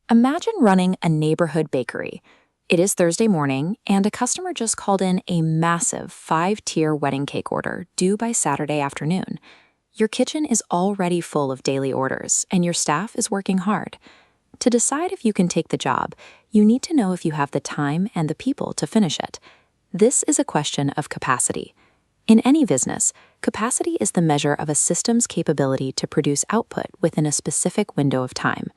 Imagine running a neighborhood bakery. It is Thursday morning, and a customer just called in a massive 5-tier wedding cake order due by Saturday afternoon. Your kitchen is already full of daily orders, and your staff is working hard. To decide if you can take the job, you need to know if you have the time and the people to finish it. This is a question of capacity. In any business, capacity is the measure of a system's capability to produce output within a specific window of time.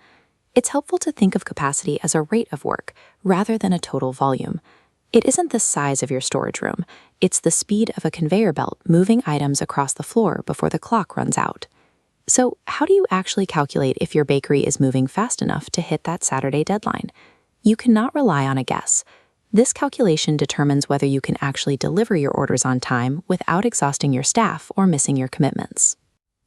It's helpful to think of capacity as a rate of work rather than a total volume. It isn't the size of your storage room, it's the speed of a conveyor belt moving items across the floor before the clock runs out. So, how do you actually calculate if your bakery is moving fast enough to hit that Saturday deadline? You cannot rely on a guess. This calculation determines whether you can actually deliver your orders on time without exhausting your staff or missing your commitments.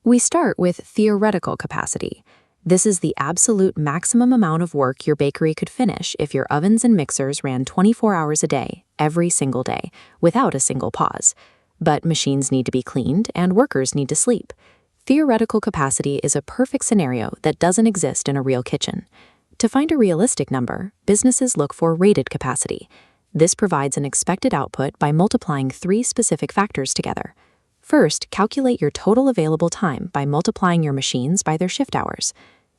We start with theoretical capacity. This is the absolute maximum amount of work your bakery could finish if your ovens and mixers ran 24 hours a day, every single day, without a single pause. But machines need to be cleaned and workers need to sleep. Theoretical capacity is a perfect scenario that doesn't exist in a real kitchen. To find a realistic number, businesses look for rated capacity. This provides an expected output by multiplying 3 specific factors together. First, calculate your total available time by multiplying your machines by their shift hours.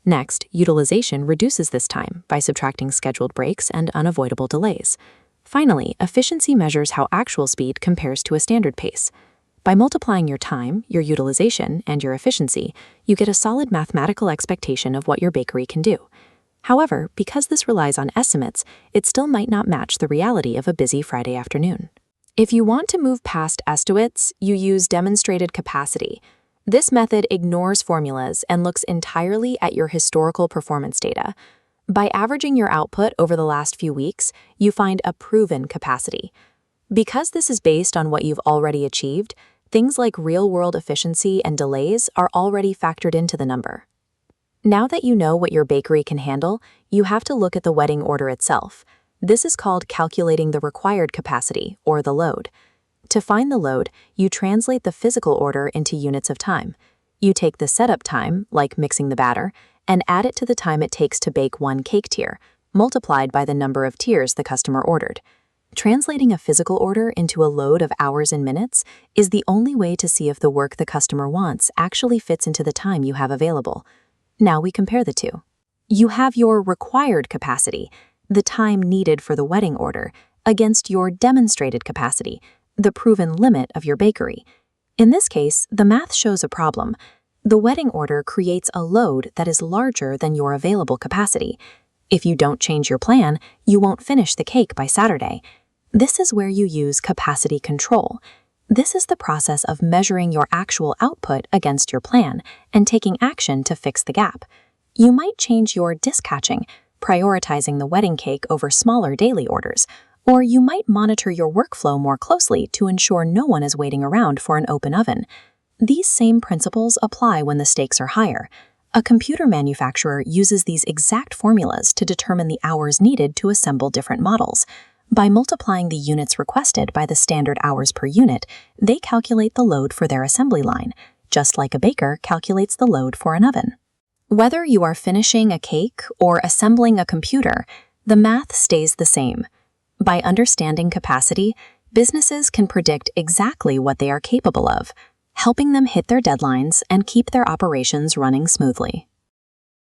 Next, utilization reduces this time by subtracting scheduled breaks and unavoidable delays. Finally, efficiency measures how actual speed compares to a standard pace. By multiplying your time, your utilization, and your efficiency, you get a solid mathematical expectation of what your bakery can do. However, because this relies on estimates, it still might not match the reality of a busy Friday afternoon. If you want to move past estimates, you use demonstrated capacity. This method ignores formulas and looks entirely at your historical performance data. By averaging your output over the last few weeks, you find a proven capacity. Because this is based on what you've already achieved, things like real-world efficiency and delays are already factored into the number. Now that you know what your bakery can handle, you have to look at the wedding order itself. This is called calculating the required capacity, or the load. To find the load, you translate the physical order into units of time. You take the setup time, like mixing the batter, and add it to the time it takes to bake one cake tier, multiplied by the number of tiers the customer ordered. Translating a physical order into a load of hours and minutes is the only way to see if the work the customer wants actually fits into the time you have available. Now we compare the two. You have your required capacity, the time needed for the wedding order, against your demonstrated capacity, the proven limit of your bakery. In this case, the math shows a problem. The wedding order creates a load that is larger than your available capacity. If you don't change your plan, you won't finish the cake by Saturday. This is where you use capacity control. This is the process of measuring your actual output against your plan and taking action to fix the gap. You might change your dispatching, prioritizing the wedding cake over smaller daily orders, or you might monitor your workflow more closely to ensure no one is waiting around for an open oven. These same principles apply when the stakes are higher. A computer manufacturer uses these exact formulas to determine the hours needed to assemble different models. By multiplying the units requested by the standard hours per unit, they calculate the load for their assembly line, just like a baker calculates the load for an oven. Whether you are finishing a cake or assembling a computer, the math stays the same. By understanding capacity, businesses can predict exactly what they are capable of, helping them hit their deadlines and keep their operations running smoothly.